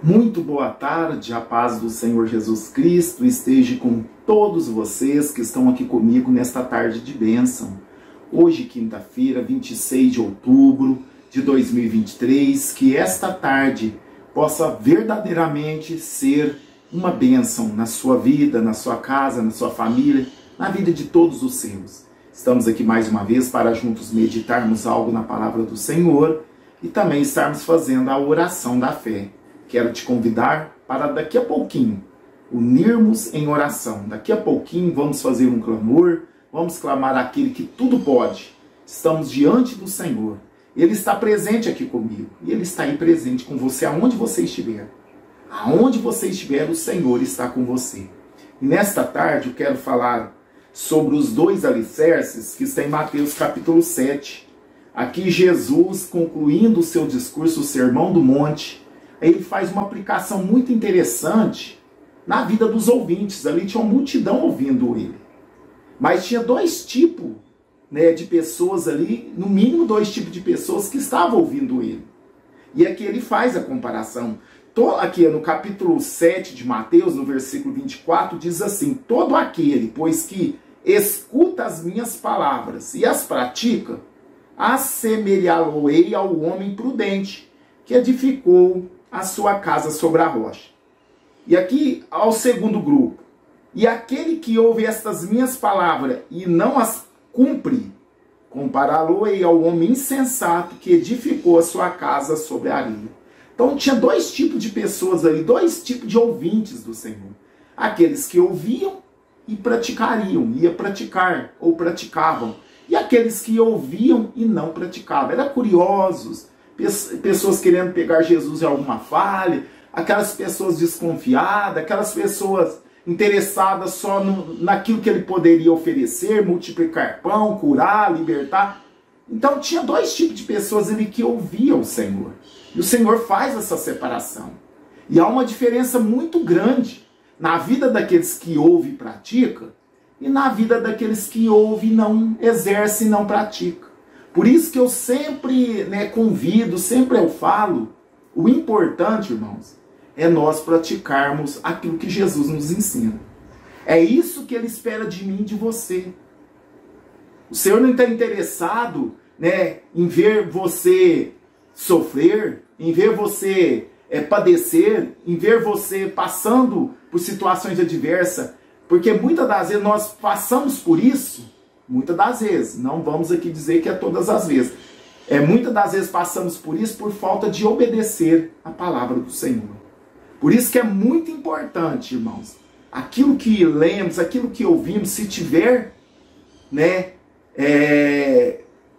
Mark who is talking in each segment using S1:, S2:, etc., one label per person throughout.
S1: Muito boa tarde, a paz do Senhor Jesus Cristo esteja com todos vocês que estão aqui comigo nesta tarde de bênção. Hoje, quinta-feira, 26 de outubro de 2023, que esta tarde possa verdadeiramente ser uma bênção na sua vida, na sua casa, na sua família, na vida de todos os seus. Estamos aqui mais uma vez para juntos meditarmos algo na palavra do Senhor e também estarmos fazendo a oração da fé. Quero te convidar para daqui a pouquinho unirmos em oração. Daqui a pouquinho vamos fazer um clamor, vamos clamar àquele que tudo pode. Estamos diante do Senhor. Ele está presente aqui comigo e Ele está aí presente com você aonde você estiver. Aonde você estiver, o Senhor está com você. E nesta tarde eu quero falar sobre os dois alicerces que está em Mateus capítulo 7. Aqui Jesus, concluindo o seu discurso, o Sermão do Monte, ele faz uma aplicação muito interessante na vida dos ouvintes. Ali tinha uma multidão ouvindo ele. Mas tinha dois tipos, de pessoas ali, no mínimo dois tipos de pessoas que estavam ouvindo ele. E aqui ele faz a comparação. Aqui no capítulo 7 de Mateus, no versículo 24, diz assim: todo aquele, pois que escuta as minhas palavras e as pratica, assemelhá-lo-ei ao homem prudente, que edificou a sua casa sobre a rocha. E aqui ao segundo grupo: e aquele que ouve estas minhas palavras e não as cumpre, compará-lo-ei ao homem insensato que edificou a sua casa sobre a areia. Então tinha dois tipos de pessoas ali, dois tipos de ouvintes do Senhor. Aqueles que ouviam e praticariam, ia praticar ou praticavam. E aqueles que ouviam e não praticavam. Eram curiosos, pessoas querendo pegar Jesus em alguma falha, aquelas pessoas desconfiadas, aquelas pessoas interessadas só naquilo que ele poderia oferecer, multiplicar pão, curar, libertar. Então tinha dois tipos de pessoas ali que ouviam o Senhor. E o Senhor faz essa separação. E há uma diferença muito grande na vida daqueles que ouvem e praticam e na vida daqueles que ouvem e não exercem e não praticam. Por isso que eu sempre convido, sempre eu falo, o importante, irmãos, é nós praticarmos aquilo que Jesus nos ensina. É isso que Ele espera de mim e de você. O Senhor não está interessado em ver você sofrer, em ver você padecer, em ver você passando por situações adversas, porque muitas das vezes nós passamos por isso, muitas das vezes, não vamos aqui dizer que é todas as vezes, muitas das vezes passamos por isso por falta de obedecer a palavra do Senhor. Por isso que é muito importante, irmãos, aquilo que lemos, aquilo que ouvimos, se tiver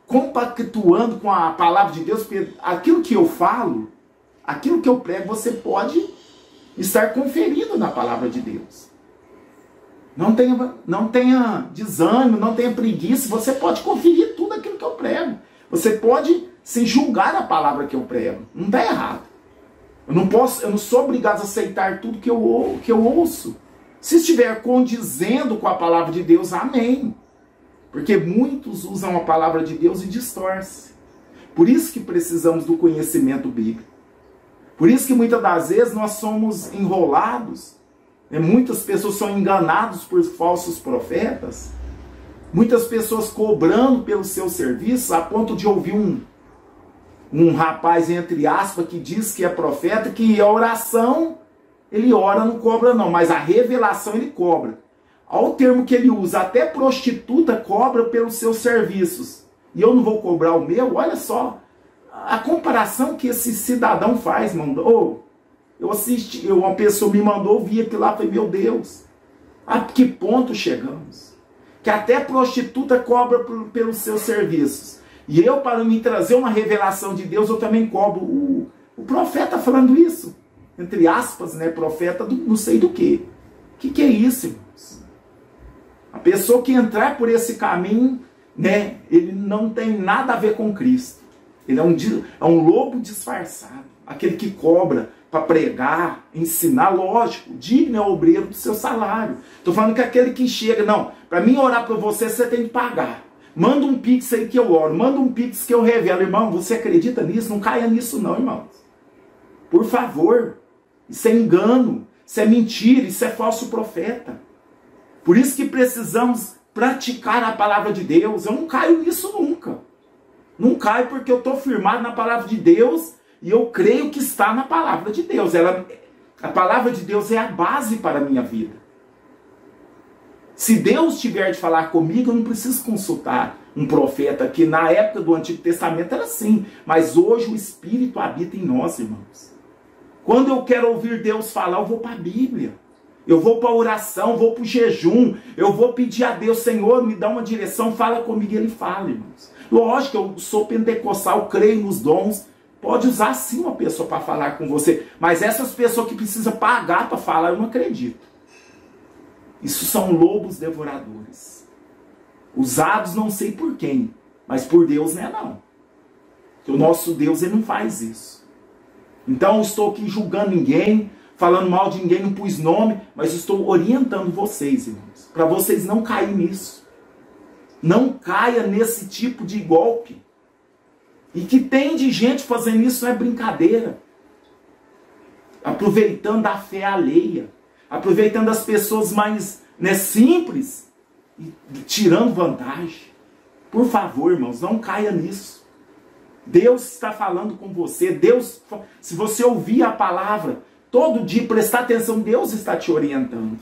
S1: compactuando com a palavra de Deus, porque aquilo que eu falo, aquilo que eu prego, você pode estar conferindo na palavra de Deus. Não tenha desânimo, não tenha preguiça, você pode conferir tudo aquilo que eu prego. Você pode se julgar a palavra que eu prego. Não está errado. Eu não sou obrigado a aceitar tudo que eu ouço. Se estiver condizendo com a palavra de Deus, amém. Porque muitos usam a palavra de Deus e distorcem. Por isso que precisamos do conhecimento bíblico. Por isso que muitas das vezes nós somos enrolados. Muitas pessoas são enganadas por falsos profetas. Muitas pessoas cobrando pelos seus serviços, a ponto de ouvir um rapaz, entre aspas, que diz que é profeta, que a oração ele ora, não cobra não, mas a revelação ele cobra. Ao termo que ele usa, até prostituta cobra pelos seus serviços. E eu não vou cobrar o meu? Olha só a comparação que esse cidadão faz, mano. Eu assisti, uma pessoa me mandou ouvir aquilo lá, falei, meu Deus, a que ponto chegamos? Que até prostituta cobra pelos seus serviços. E eu, para me trazer uma revelação de Deus, eu também cobro. O profeta falando isso, entre aspas, profeta do não sei do quê. O que é isso, irmãos? A pessoa que entrar por esse caminho, ele não tem nada a ver com Cristo. Ele é um lobo disfarçado. Aquele que cobra para pregar, ensinar, lógico, digno é o obreiro do seu salário. Estou falando que aquele que chega, não, para mim orar para você, você tem que pagar. Manda um pix aí que eu oro, manda um pix que eu revelo. Irmão, você acredita nisso? Não caia nisso não, irmãos. Por favor, Isso é engano, isso é mentira, isso é falso profeta. Por isso que precisamos praticar a palavra de Deus. Eu não caio nisso nunca. Não caio porque eu estou firmado na palavra de Deus e eu creio que está na palavra de Deus. A palavra de Deus é a base para a minha vida. Se Deus tiver de falar comigo, eu não preciso consultar um profeta, que na época do Antigo Testamento era assim. Mas hoje o Espírito habita em nós, irmãos. Quando eu quero ouvir Deus falar, eu vou para a Bíblia. Eu vou para a oração, vou para o jejum. Eu vou pedir a Deus, Senhor, me dá uma direção, fala comigo. E Ele fala, irmãos. Lógico, eu sou pentecostal, creio nos dons. Pode usar sim uma pessoa para falar com você. Mas essas pessoas que precisam pagar para falar, eu não acredito. Isso são lobos devoradores. Usados não sei por quem, mas por Deus não é não. Porque o nosso Deus, Ele não faz isso. Então eu estou aqui julgando ninguém, falando mal de ninguém, não pus nome, mas estou orientando vocês, irmãos, para vocês não caírem nisso. Não caia nesse tipo de golpe. E que tem de gente fazendo isso, não é brincadeira. Aproveitando a fé alheia. Aproveitando as pessoas mais simples e tirando vantagem. Por favor, irmãos, não caia nisso. Deus está falando com você. Deus, se você ouvir a palavra todo dia, prestar atenção, Deus está te orientando.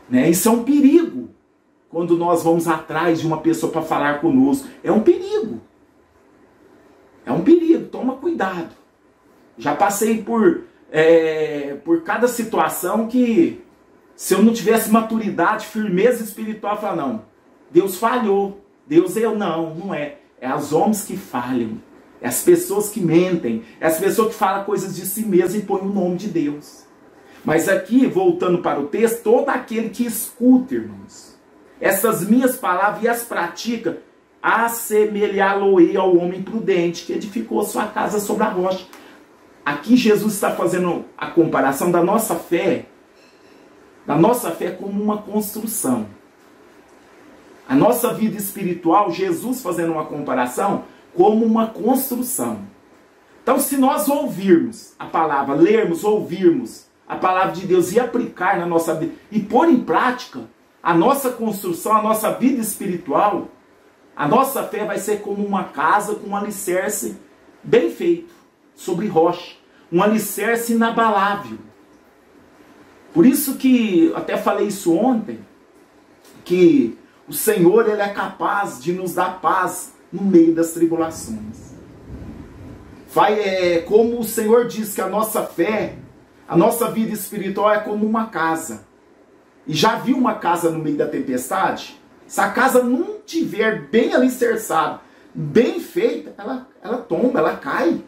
S1: Né? Isso é um perigo. Quando nós vamos atrás de uma pessoa para falar conosco. É um perigo. É um perigo. Toma cuidado. Já passei por cada situação que, se eu não tivesse maturidade, firmeza espiritual, eu falo, não, Deus falhou. Deus não é. É os homens que falham. É as pessoas que mentem. É as pessoas que falam coisas de si mesmas e põem o nome de Deus. Mas aqui, voltando para o texto, todo aquele que escuta, irmãos, essas minhas palavras e as pratica, assemelhá-lo-ei ao homem prudente que edificou sua casa sobre a rocha. Aqui Jesus está fazendo a comparação da nossa fé como uma construção. A nossa vida espiritual, Jesus fazendo uma comparação como uma construção. Então, se nós ouvirmos a palavra, lermos, ouvirmos a palavra de Deus e aplicar na nossa vida, e pôr em prática a nossa construção, a nossa vida espiritual, a nossa fé vai ser como uma casa com um alicerce bem feito, sobre rocha. Um alicerce inabalável. Por isso que, até falei isso ontem, que o Senhor, Ele é capaz de nos dar paz no meio das tribulações. Como o Senhor diz que a nossa fé, a nossa vida espiritual é como uma casa. E já viu uma casa no meio da tempestade? Se a casa não tiver bem alicerçada, bem feita, ela tomba, ela cai.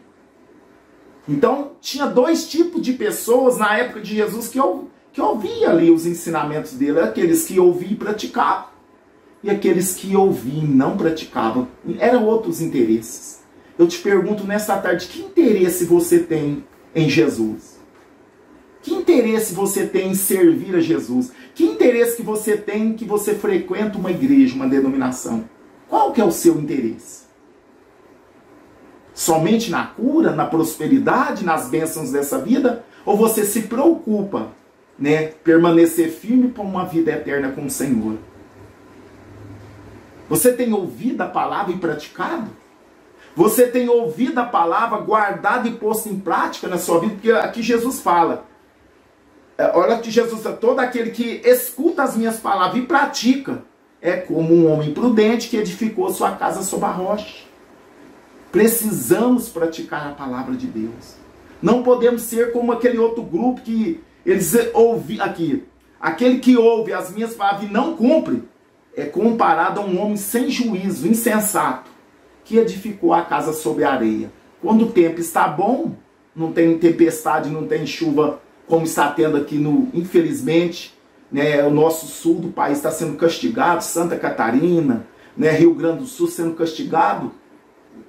S1: Então, tinha dois tipos de pessoas na época de Jesus que ouvia ali os ensinamentos dele. Aqueles que ouviam e praticavam. E aqueles que ouviam e não praticavam. Eram outros interesses. Eu te pergunto nesta tarde, que interesse você tem em Jesus? Que interesse você tem em servir a Jesus? Que interesse que você tem que você frequenta uma igreja, uma denominação? Qual que é o seu interesse? Somente na cura, na prosperidade, nas bênçãos dessa vida? Ou você se preocupa, né, permanecer firme para uma vida eterna com o Senhor? Você tem ouvido a palavra e praticado? Você tem ouvido a palavra, guardado e posto em prática na sua vida? Porque aqui Jesus fala, olha que Jesus fala, todo aquele que escuta as minhas palavras e pratica, é como um homem prudente que edificou sua casa sobre a rocha. Precisamos praticar a palavra de Deus. Não podemos ser como aquele outro grupo que eles ouvem aqui. Aquele que ouve as minhas palavras e não cumpre, é comparado a um homem sem juízo, insensato, que edificou a casa sobre a areia. Quando o tempo está bom, não tem tempestade, não tem chuva, como está tendo aqui, infelizmente, né, o nosso sul do país está sendo castigado, Santa Catarina, né, Rio Grande do Sul sendo castigado.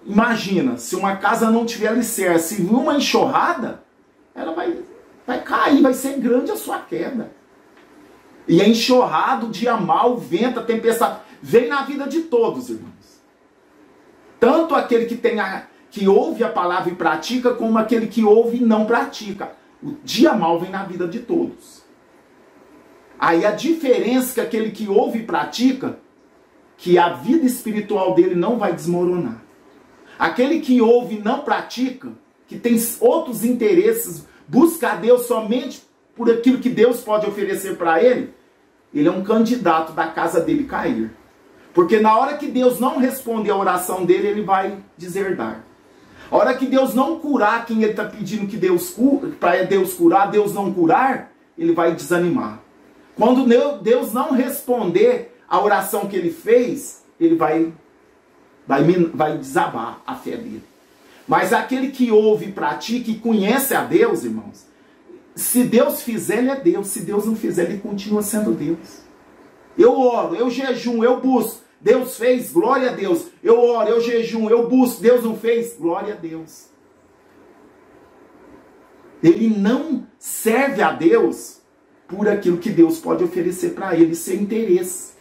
S1: Imagina, se uma casa não tiver alicerce e uma enxurrada, ela vai cair, vai ser grande a sua queda. E a enxurrada, o dia mau, o vento, a tempestade, vem na vida de todos, irmãos. Tanto aquele que tem que ouve a palavra e pratica, como aquele que ouve e não pratica. O dia mau vem na vida de todos. Aí a diferença é que aquele que ouve e pratica, que a vida espiritual dele não vai desmoronar. Aquele que ouve e não pratica, que tem outros interesses, busca a Deus somente por aquilo que Deus pode oferecer para ele é um candidato da casa dele cair. Porque na hora que Deus não responder a oração dele, ele vai deserdar. A hora que Deus não curar quem ele está pedindo que Deus para Deus curar, Deus não curar, ele vai desanimar. Quando Deus não responder a oração que ele fez, ele vai desabar a fé dele. Mas aquele que ouve e pratica e conhece a Deus, irmãos, se Deus fizer, ele é Deus. Se Deus não fizer, ele continua sendo Deus. Eu oro, eu jejum, eu busco. Deus fez, glória a Deus. Eu oro, eu jejum, eu busco. Deus não fez, glória a Deus. Ele não serve a Deus por aquilo que Deus pode oferecer para ele, sem interesse.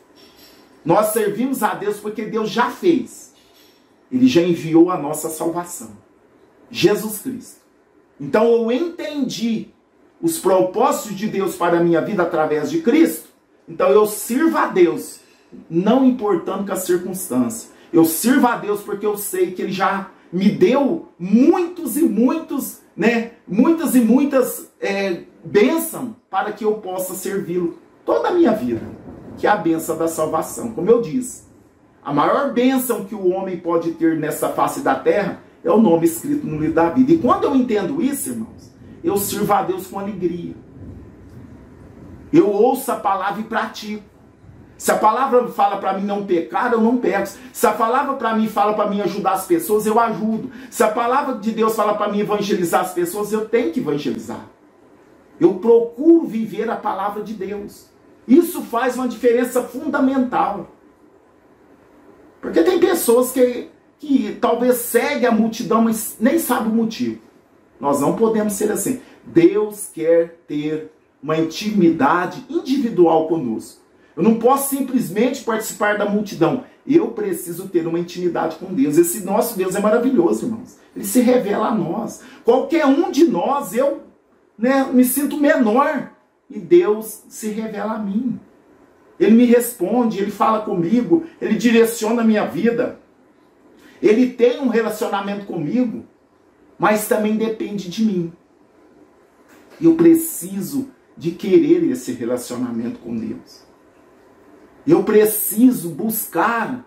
S1: Nós servimos a Deus porque Deus já fez. Ele já enviou a nossa salvação. Jesus Cristo. Então eu entendi os propósitos de Deus para a minha vida através de Cristo. Então eu sirvo a Deus, não importando com a circunstância. Eu sirvo a Deus porque eu sei que Ele já me deu muitas e muitas bênçãos para que eu possa servi-lo toda a minha vida. Que é a bênção da salvação. Como eu disse, a maior bênção que o homem pode ter nessa face da terra é o nome escrito no livro da vida. E quando eu entendo isso, irmãos, eu sirvo a Deus com alegria. Eu ouço a palavra e pratico. Se a palavra fala para mim não pecar, eu não peco. Se a palavra para mim fala para mim ajudar as pessoas, eu ajudo. Se a palavra de Deus fala para mim evangelizar as pessoas, eu tenho que evangelizar. Eu procuro viver a palavra de Deus. Isso faz uma diferença fundamental. Porque tem pessoas que talvez seguem a multidão, mas nem sabem o motivo. Nós não podemos ser assim. Deus quer ter uma intimidade individual conosco. Eu não posso simplesmente participar da multidão. Eu preciso ter uma intimidade com Deus. Esse nosso Deus é maravilhoso, irmãos. Ele se revela a nós. Qualquer um de nós, eu me sinto menor. E Deus se revela a mim. Ele me responde, Ele fala comigo, Ele direciona a minha vida. Ele tem um relacionamento comigo, mas também depende de mim. Eu preciso de querer esse relacionamento com Deus. Eu preciso buscar,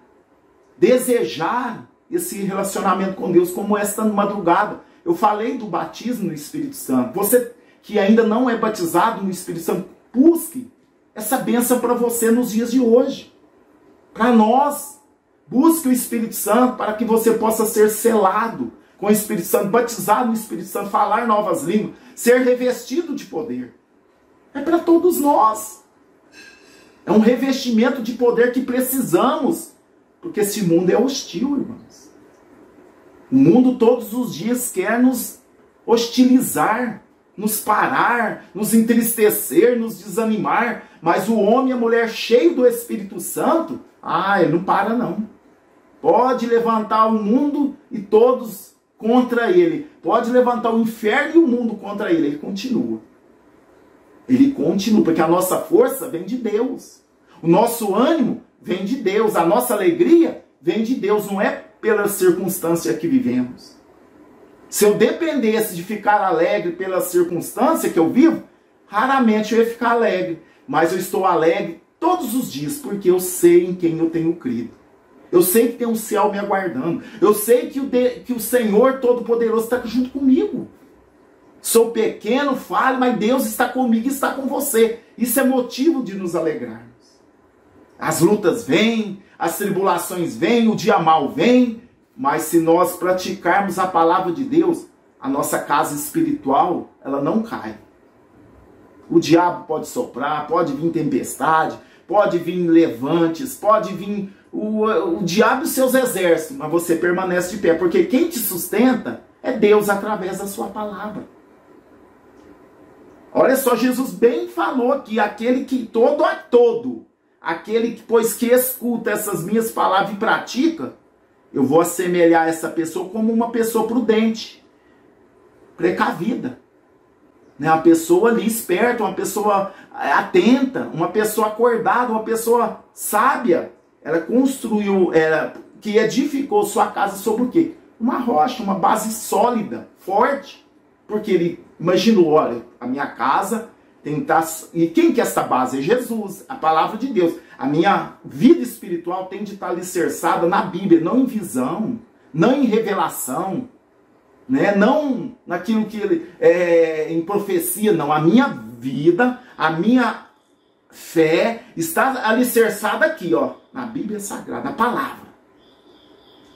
S1: desejar esse relacionamento com Deus, como esta madrugada. Eu falei do batismo no Espírito Santo. Você que ainda não é batizado no Espírito Santo, busque essa bênção para você nos dias de hoje. Para nós, busque o Espírito Santo para que você possa ser selado com o Espírito Santo, batizado no Espírito Santo, falar novas línguas, ser revestido de poder. É para todos nós. É um revestimento de poder que precisamos, porque esse mundo é hostil, irmãos. O mundo todos os dias quer nos hostilizar, nos parar, nos entristecer, nos desanimar, mas o homem e a mulher cheio do Espírito Santo, ele não para não. Pode levantar o mundo e todos contra ele. Pode levantar o inferno e o mundo contra ele. Ele continua. Ele continua, porque a nossa força vem de Deus. O nosso ânimo vem de Deus. A nossa alegria vem de Deus. Não é pela circunstância que vivemos. Se eu dependesse de ficar alegre pela circunstância que eu vivo, raramente eu ia ficar alegre. Mas eu estou alegre todos os dias, porque eu sei em quem eu tenho crido. Eu sei que tem um céu me aguardando. Eu sei que o Senhor Todo-Poderoso está junto comigo. Sou pequeno, falho, mas Deus está comigo e está com você. Isso é motivo de nos alegrarmos. As lutas vêm, as tribulações vêm, o dia mau vem, mas se nós praticarmos a palavra de Deus, a nossa casa espiritual, ela não cai. O diabo pode soprar, pode vir tempestade, pode vir levantes, pode vir o diabo e seus exércitos, mas você permanece de pé, porque quem te sustenta é Deus através da sua palavra. Olha só, Jesus bem falou aqui, aquele que aquele que, pois que escuta essas minhas palavras e pratica, eu vou assemelhar essa pessoa como uma pessoa prudente, precavida. Né? Uma pessoa ali esperta, uma pessoa atenta, uma pessoa acordada, uma pessoa sábia. Ela construiu, que edificou sua casa sobre o quê? Uma rocha, uma base sólida, forte. Porque ele imaginou, olha, a minha casa tem que estar... E quem que é essa base? É Jesus, a palavra de Deus. A minha vida espiritual tem de estar alicerçada na Bíblia, não em visão, não em revelação, né? Não naquilo que ele em profecia, não. A minha vida, a minha fé está alicerçada aqui, ó, na Bíblia Sagrada, na palavra.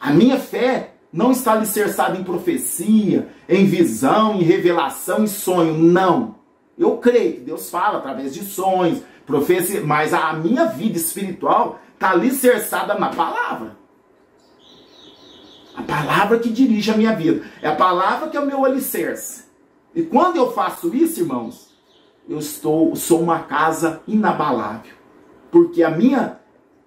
S1: A minha fé não está alicerçada em profecia, em visão, em revelação, em sonho, não. Eu creio que Deus fala através de sonhos, profecia, mas a minha vida espiritual está alicerçada na palavra. A palavra que dirige a minha vida. É a palavra que é o meu alicerce. E quando eu faço isso, irmãos, eu sou uma casa inabalável. Porque a minha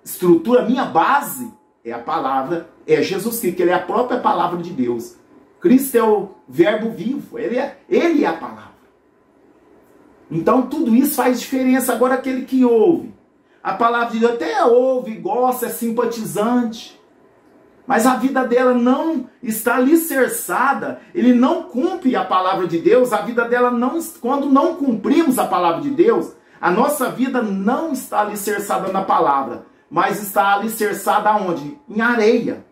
S1: estrutura, a minha base é a palavra, é Jesus Cristo, que ele é a própria palavra de Deus. Cristo é o verbo vivo, ele é a palavra. Então tudo isso faz diferença. Agora aquele que ouve a palavra de Deus, até ouve, gosta, é simpatizante, mas a vida dela não está alicerçada, ele não cumpre a palavra de Deus, a vida dela não, quando não cumprimos a palavra de Deus, a nossa vida não está alicerçada na palavra, mas está alicerçada aonde? Em areia.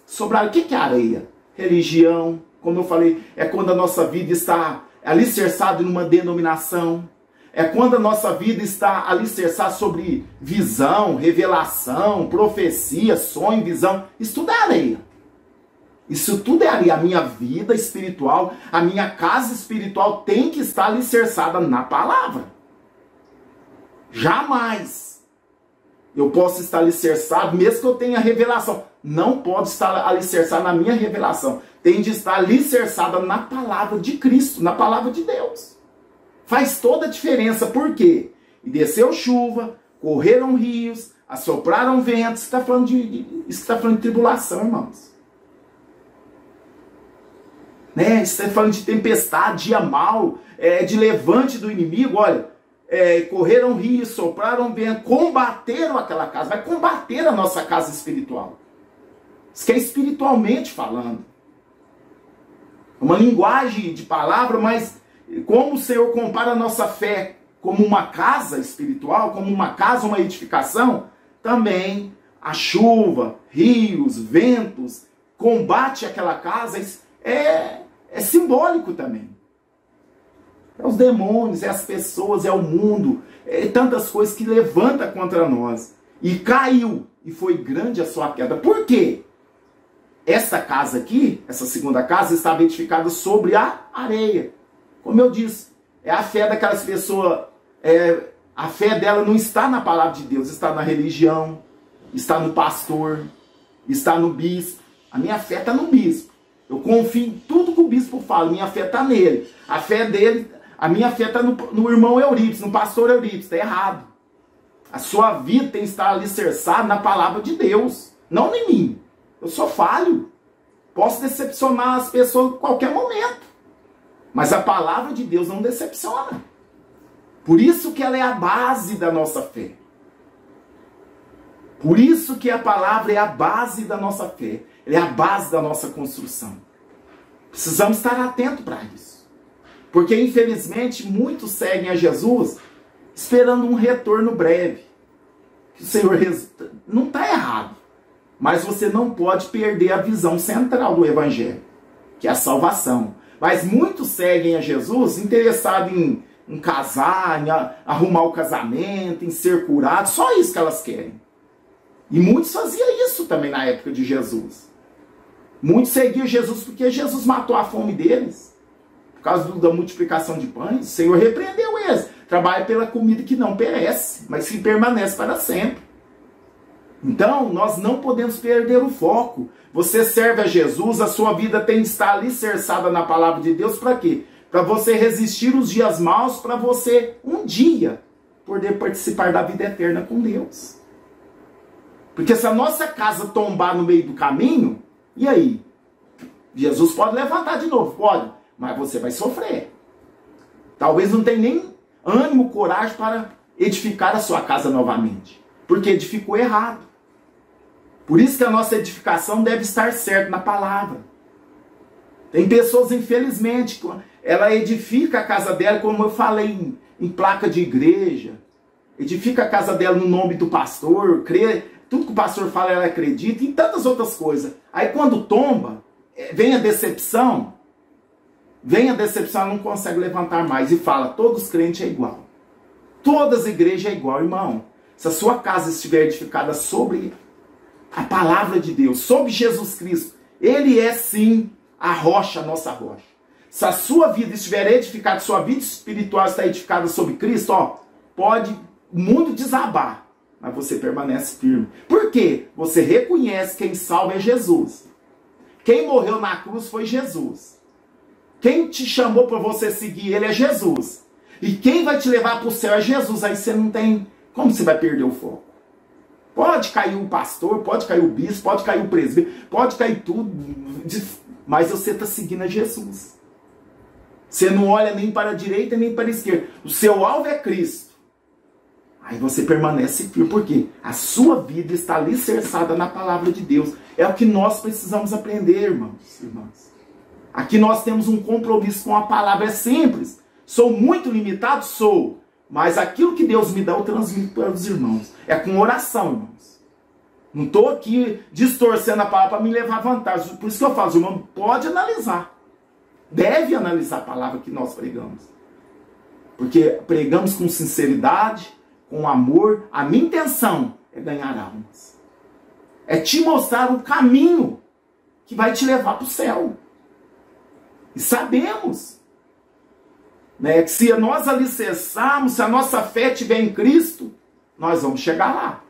S1: Sobre o que é areia? Religião, como eu falei, é quando a nossa vida está alicerçada em uma denominação, é quando a nossa vida está alicerçada sobre visão, revelação, profecia, sonho, visão. Isso tudo é areia. Isso tudo é areia. A minha vida espiritual, a minha casa espiritual tem que estar alicerçada na palavra. Jamais eu posso estar alicerçado, mesmo que eu tenha revelação. Não pode estar alicerçado na minha revelação. Tem de estar alicerçada na palavra de Cristo, na palavra de Deus. Faz toda a diferença. Por quê? E desceu chuva, correram rios, assopraram ventos. Isso está falando de tribulação, irmãos. Né? Isso está falando de tempestade, dia mau, de levante do inimigo. Olha, correram rios, sopraram ventos, combateram aquela casa. Vai combater a nossa casa espiritual. Isso que é espiritualmente falando. É uma linguagem de palavra, mas como o Senhor compara a nossa fé como uma casa espiritual, como uma casa, uma edificação, também a chuva, rios, ventos, combate aquela casa, é simbólico também. É os demônios, é as pessoas, é o mundo, é tantas coisas que levanta contra nós. E caiu, e foi grande a sua queda. Por quê? Essa casa aqui, essa segunda casa, estava edificada sobre a areia. Como eu disse, é a fé daquelas pessoas, a fé dela não está na palavra de Deus, está na religião, está no pastor, está no bispo. A minha fé está no bispo. Eu confio em tudo que o bispo fala, minha fé está nele. A fé dele, a minha fé está no irmão Eurípides, no pastor Eurípides, está errado. A sua vida tem que estar alicerçada na palavra de Deus, não em mim. Eu sou falho. Posso decepcionar as pessoas em qualquer momento. Mas a palavra de Deus não decepciona. Por isso que ela é a base da nossa fé. Por isso que a palavra é a base da nossa fé. Ela é a base da nossa construção. Precisamos estar atentos para isso. Porque, infelizmente, muitos seguem a Jesus esperando um retorno breve. Que o Senhor não está errado. Mas você não pode perder a visão central do Evangelho, que é a salvação. Mas muitos seguem a Jesus interessados em casar, em arrumar o casamento, em ser curado. Só isso que elas querem. E muitos faziam isso também na época de Jesus. Muitos seguiam Jesus porque Jesus matou a fome deles. Por causa da multiplicação de pães, o Senhor repreendeu eles. Trabalha pela comida que não perece, mas que permanece para sempre. Então, nós não podemos perder o foco. Você serve a Jesus, a sua vida tem de estar alicerçada na palavra de Deus para quê? Para você resistir os dias maus, para você um dia poder participar da vida eterna com Deus. Porque se a nossa casa tombar no meio do caminho, E aí? Jesus pode levantar de novo, pode, mas você vai sofrer. Talvez não tenha nem ânimo, coragem para edificar a sua casa novamente, porque edificou errado. Por isso que a nossa edificação deve estar certa na palavra. Tem pessoas, infelizmente, ela edifica a casa dela, como eu falei, em placa de igreja, edifica a casa dela no nome do pastor, crê, tudo que o pastor fala ela acredita, e tantas outras coisas. Aí quando tomba, vem a decepção, ela não consegue levantar mais e fala, todos os crentes é igual. Todas as igrejas é igual, irmão. Se a sua casa estiver edificada sobre a palavra de Deus, sobre Jesus Cristo, Ele é sim a rocha, a nossa rocha. Se a sua vida estiver edificada, sua vida espiritual está edificada sobre Cristo, ó, pode o mundo desabar, mas você permanece firme. Por quê? Você reconhece quem salva é Jesus. Quem morreu na cruz foi Jesus. Quem te chamou para você seguir Ele é Jesus. E quem vai te levar para o céu é Jesus. Aí você não tem... Como você vai perder o foco? Pode cair o pastor, pode cair o bispo, pode cair o presbítero, pode cair tudo, mas você está seguindo a Jesus. Você não olha nem para a direita nem para a esquerda. O seu alvo é Cristo. Aí você permanece firme, porque a sua vida está alicerçada na palavra de Deus. É o que nós precisamos aprender, irmãos e irmãs. Aqui nós temos um compromisso com a palavra. É simples. Sou muito limitado? Sou. Mas aquilo que Deus me dá, eu transmito para os irmãos. É com oração, irmãos. Não estou aqui distorcendo a palavra para me levar vantagem. Por isso que eu falo, irmão, pode analisar. Deve analisar a palavra que nós pregamos. Porque pregamos com sinceridade, com amor. A minha intenção é ganhar almas. É te mostrar o caminho que vai te levar para o céu. E sabemos, né, que se nós alicerçarmos, se a nossa fé estiver em Cristo, nós vamos chegar lá.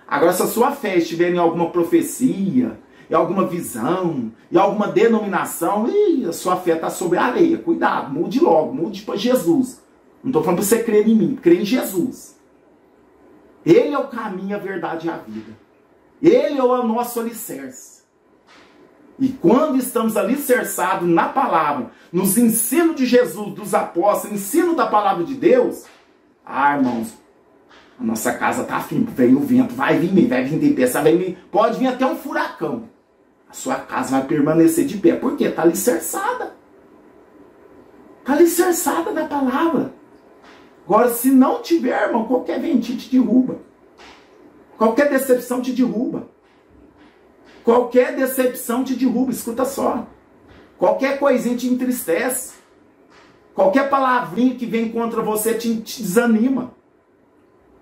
S1: Agora, se a sua fé estiver em alguma profecia, em alguma visão, em alguma denominação, a sua fé está sobre a areia. Cuidado, mude logo, mude para Jesus. Não estou falando para você crer em mim, crer em Jesus. Ele é o caminho, a verdade e a vida. Ele é o nosso alicerce. E quando estamos alicerçados na palavra, nos ensinos de Jesus, dos apóstolos, ensino da palavra de Deus, irmãos, a nossa casa está firme. Vem o vento, vai vir tempestade, vai vir, pode vir até um furacão. A sua casa vai permanecer de pé. Por quê? Está alicerçada. Está alicerçada na palavra. Agora, se não tiver, irmão, qualquer ventinho te derruba. Qualquer decepção te derruba. Qualquer decepção te derruba, escuta só. Qualquer coisinha te entristece. Qualquer palavrinha que vem contra você te desanima.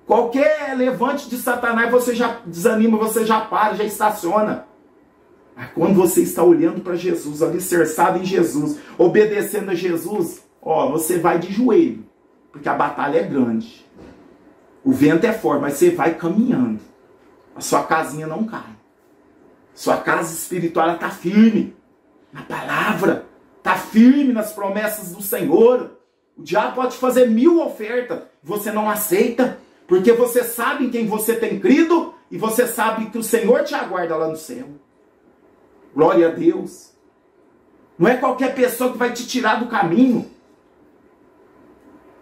S1: Qualquer levante de Satanás você já desanima, você já para, já estaciona. Mas quando você está olhando para Jesus, alicerçado em Jesus, obedecendo a Jesus, ó, você vai de joelho, porque a batalha é grande. O vento é forte, mas você vai caminhando. A sua casinha não cai. Sua casa espiritual está firme na palavra, está firme nas promessas do Senhor. O diabo pode fazer 1000 ofertas, você não aceita, porque você sabe em quem você tem crido e você sabe que o Senhor te aguarda lá no céu. Glória a Deus. Não é qualquer pessoa que vai te tirar do caminho.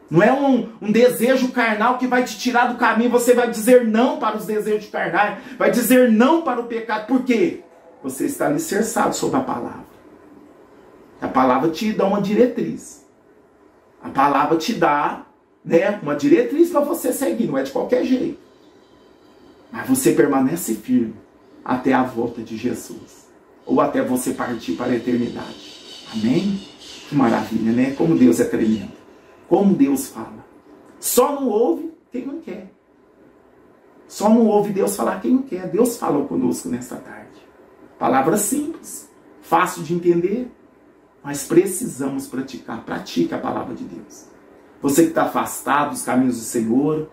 S1: Não é um desejo carnal que vai te tirar do caminho. Você vai dizer não para os desejos carnais. Vai dizer não para o pecado. Por quê? Você está alicerçado sobre a palavra. A palavra te dá uma diretriz. A palavra te dá, né, uma diretriz para você seguir. Não é de qualquer jeito. Mas você permanece firme até a volta de Jesus. Ou até você partir para a eternidade. Amém? Que maravilha, né? Como Deus é tremendo. Como Deus fala. Só não ouve quem não quer. Só não ouve Deus falar quem não quer. Deus falou conosco nesta tarde. Palavra simples, fácil de entender, mas precisamos praticar. Pratique a palavra de Deus. Você que está afastado dos caminhos do Senhor,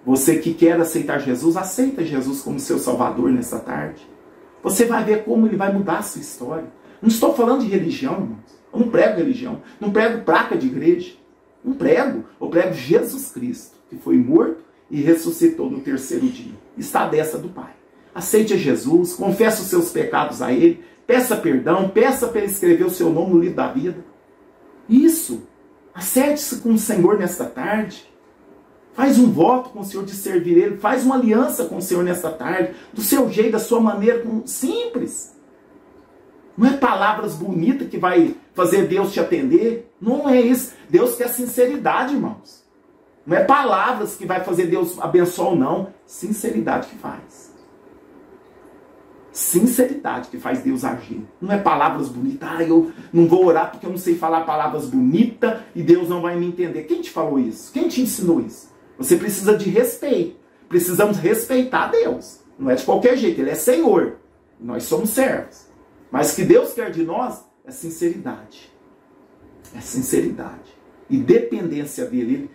S1: você que quer aceitar Jesus, aceita Jesus como seu Salvador nesta tarde. Você vai ver como Ele vai mudar a sua história. Não estou falando de religião, irmãos. Eu não prego religião. Não prego placa de igreja. Não prego. Eu prego Jesus Cristo, que foi morto e ressuscitou no terceiro dia. Está à destra do Pai. Aceite a Jesus, confesse os seus pecados a Ele, peça perdão, peça para Ele escrever o seu nome no livro da vida. Isso. Acerte-se com o Senhor nesta tarde. Faz um voto com o Senhor de servir Ele. Faz uma aliança com o Senhor nesta tarde. Do seu jeito, da sua maneira, simples. Não é palavras bonitas que vai fazer Deus te atender. Não é isso. Deus quer sinceridade, irmãos. Não é palavras que vai fazer Deus abençoar ou não. Sinceridade que faz. Sinceridade que faz Deus agir. Não é palavras bonitas. Ah, eu não vou orar porque eu não sei falar palavras bonitas e Deus não vai me entender. Quem te falou isso? Quem te ensinou isso? Você precisa de respeito. Precisamos respeitar Deus. Não é de qualquer jeito. Ele é Senhor. Nós somos servos. Mas o que Deus quer de nós é sinceridade. É sinceridade. E dependência dele.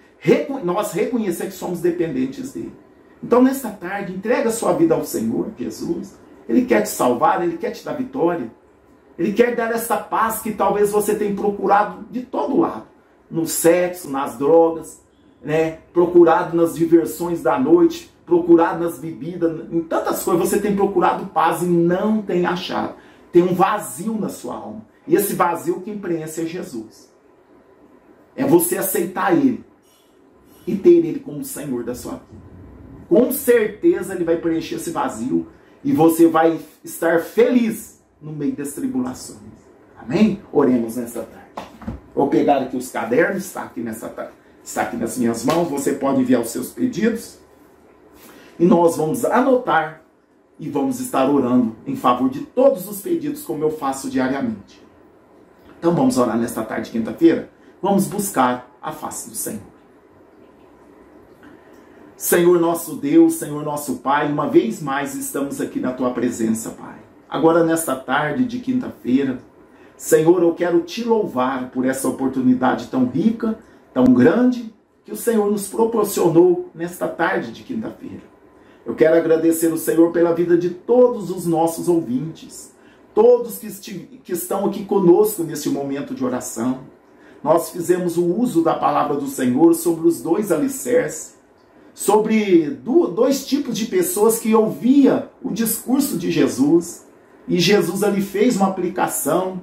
S1: Nós reconhecer que somos dependentes dele. Então, nesta tarde, entrega a sua vida ao Senhor, Jesus. Ele quer te salvar, Ele quer te dar vitória. Ele quer dar essa paz que talvez você tenha procurado de todo lado. No sexo, nas drogas, né? Procurado nas diversões da noite, procurado nas bebidas, em tantas coisas. Você tem procurado paz e não tem achado. Tem um vazio na sua alma. E esse vazio quem preenche é Jesus. É você aceitar Ele e ter Ele como Senhor da sua vida. Com certeza Ele vai preencher esse vazio. E você vai estar feliz no meio das tribulações. Amém? Oremos nessa tarde. Vou pegar aqui os cadernos, está aqui nas minhas mãos. Você pode enviar os seus pedidos. E nós vamos anotar e vamos estar orando em favor de todos os pedidos, como eu faço diariamente. Então vamos orar nesta tarde, quinta-feira. Vamos buscar a face do Senhor. Senhor nosso Deus, Senhor nosso Pai, uma vez mais estamos aqui na Tua presença, Pai. Agora nesta tarde de quinta-feira, Senhor, eu quero Te louvar por essa oportunidade tão rica, tão grande, que o Senhor nos proporcionou nesta tarde de quinta-feira. Eu quero agradecer o Senhor pela vida de todos os nossos ouvintes, todos que estão aqui conosco neste momento de oração. Nós fizemos o uso da palavra do Senhor sobre os dois alicerces, sobre dois tipos de pessoas que ouvia o discurso de Jesus. E Jesus ali fez uma aplicação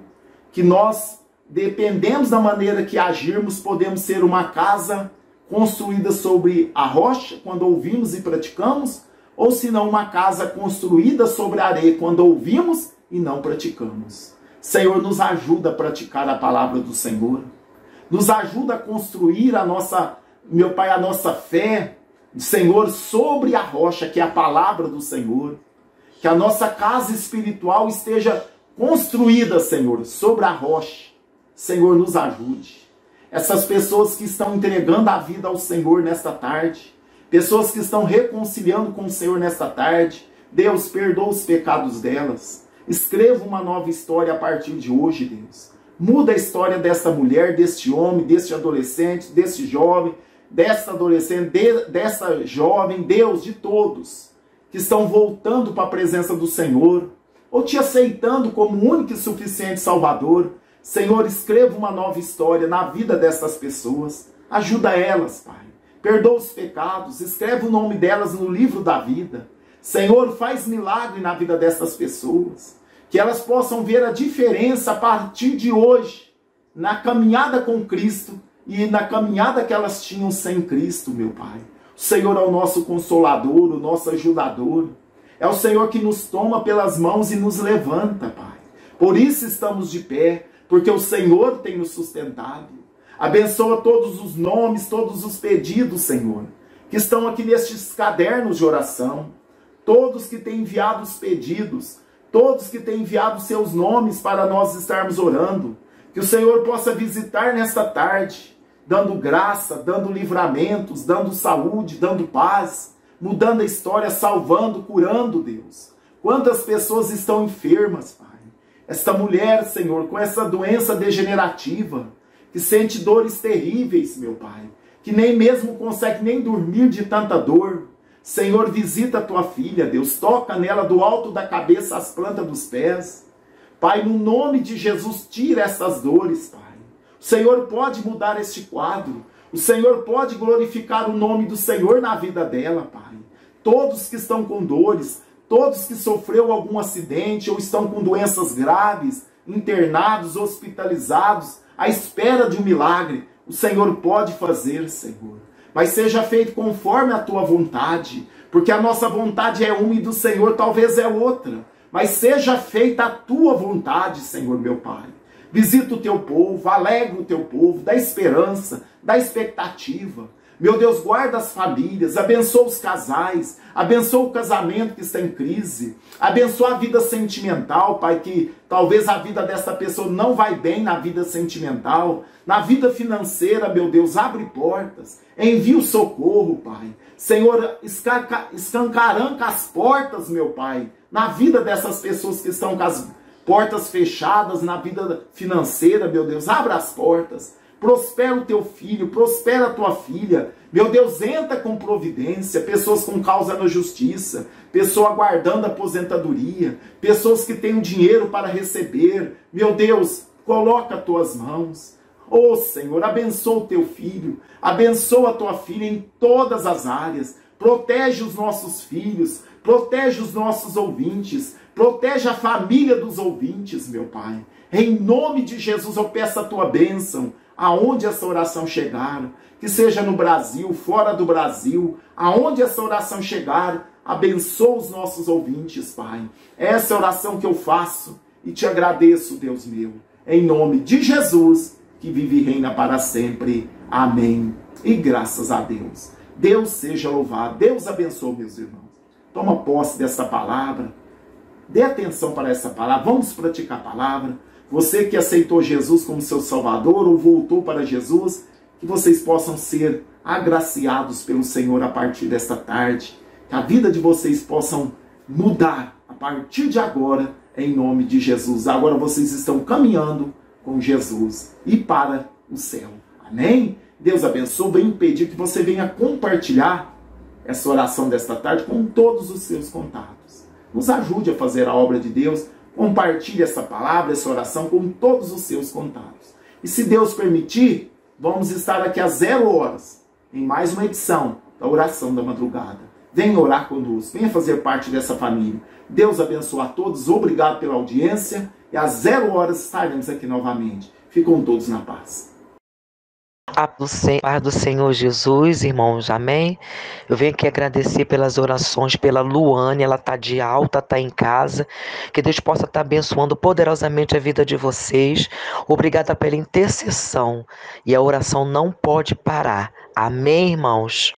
S1: que nós, dependemos da maneira que agirmos, podemos ser uma casa construída sobre a rocha, quando ouvimos e praticamos, ou se não uma casa construída sobre a areia, quando ouvimos e não praticamos. Senhor, nos ajuda a praticar a palavra do Senhor. Nos ajuda a construir a nossa, meu Pai, a nossa fé, Senhor, sobre a rocha, que é a palavra do Senhor. Que a nossa casa espiritual esteja construída, Senhor, sobre a rocha. Senhor, nos ajude. Essas pessoas que estão entregando a vida ao Senhor nesta tarde, pessoas que estão reconciliando com o Senhor nesta tarde, Deus, perdoa os pecados delas. Escreva uma nova história a partir de hoje, Deus. Muda a história desta mulher, deste homem, deste adolescente, deste jovem, desta adolescente, desta jovem, Deus, de todos que estão voltando para a presença do Senhor, ou te aceitando como único e suficiente Salvador. Senhor, escreva uma nova história na vida dessas pessoas. Ajuda elas, Pai. Perdoa os pecados, escreve o nome delas no livro da vida. Senhor, faz milagre na vida dessas pessoas, que elas possam ver a diferença a partir de hoje, na caminhada com Cristo, e na caminhada que elas tinham sem Cristo, meu Pai. O Senhor é o nosso consolador, o nosso ajudador. É o Senhor que nos toma pelas mãos e nos levanta, Pai. Por isso estamos de pé, porque o Senhor tem nos sustentado. Abençoa todos os nomes, todos os pedidos, Senhor, que estão aqui nestes cadernos de oração. Todos que têm enviado os pedidos, todos que têm enviado seus nomes para nós estarmos orando. Que o Senhor possa visitar nesta tarde, dando graça, dando livramentos, dando saúde, dando paz, mudando a história, salvando, curando, Deus. Quantas pessoas estão enfermas, Pai. Esta mulher, Senhor, com essa doença degenerativa, que sente dores terríveis, meu Pai, que nem mesmo consegue nem dormir de tanta dor. Senhor, visita a tua filha, Deus, toca nela do alto da cabeça às plantas dos pés. Pai, no nome de Jesus, tira essas dores, Pai. O Senhor pode mudar este quadro. O Senhor pode glorificar o nome do Senhor na vida dela, Pai. Todos que estão com dores, todos que sofreram algum acidente ou estão com doenças graves, internados, hospitalizados, à espera de um milagre, o Senhor pode fazer, Senhor. Mas seja feito conforme a tua vontade, porque a nossa vontade é uma e do Senhor talvez é outra. Mas seja feita a tua vontade, Senhor meu Pai. Visita o teu povo, alegra o teu povo, dá esperança, dá expectativa. Meu Deus, guarda as famílias, abençoa os casais, abençoa o casamento que está em crise, abençoa a vida sentimental, Pai, que talvez a vida dessa pessoa não vai bem na vida sentimental, na vida financeira, meu Deus, abre portas, envia o socorro, Pai. Senhor, escancaranca as portas, meu Pai, na vida dessas pessoas que estão com as portas fechadas, na vida financeira, meu Deus, abra as portas. Prospera o teu filho, prospera a tua filha. Meu Deus, entra com providência. Pessoas com causa na justiça, pessoa aguardando aposentadoria, pessoas que têm dinheiro para receber. Meu Deus, coloca as tuas mãos. Oh Senhor, abençoa o teu filho, abençoa a tua filha em todas as áreas. Protege os nossos filhos, protege os nossos ouvintes, protege a família dos ouvintes, meu Pai. Em nome de Jesus eu peço a tua bênção. Aonde essa oração chegar, que seja no Brasil, fora do Brasil, aonde essa oração chegar, abençoa os nossos ouvintes, Pai. Essa é a oração que eu faço e te agradeço, Deus meu, em nome de Jesus, que vive e reina para sempre. Amém. E graças a Deus. Deus seja louvado. Deus abençoe, meus irmãos. Toma posse dessa palavra. Dê atenção para essa palavra. Vamos praticar a palavra. Você que aceitou Jesus como seu Salvador ou voltou para Jesus, que vocês possam ser agraciados pelo Senhor a partir desta tarde. Que a vida de vocês possam mudar a partir de agora, em nome de Jesus. Agora vocês estão caminhando com Jesus e para o céu. Amém? Deus abençoe. Venho pedir que você venha compartilhar essa oração desta tarde com todos os seus contatos. Nos ajude a fazer a obra de Deus. Compartilhe essa palavra, essa oração com todos os seus contatos. E se Deus permitir, vamos estar aqui às 0 horas, em mais uma edição da Oração da Madrugada. Venha orar conosco, venha fazer parte dessa família. Deus abençoe a todos, obrigado pela audiência. E às 0 horas estaremos aqui novamente. Ficam todos na paz.
S2: A paz do Senhor Jesus, irmãos, amém? Eu venho aqui agradecer pelas orações, pela Luane, ela está de alta, está em casa, que Deus possa estar abençoando poderosamente a vida de vocês. Obrigada pela intercessão, e a oração não pode parar, amém, irmãos?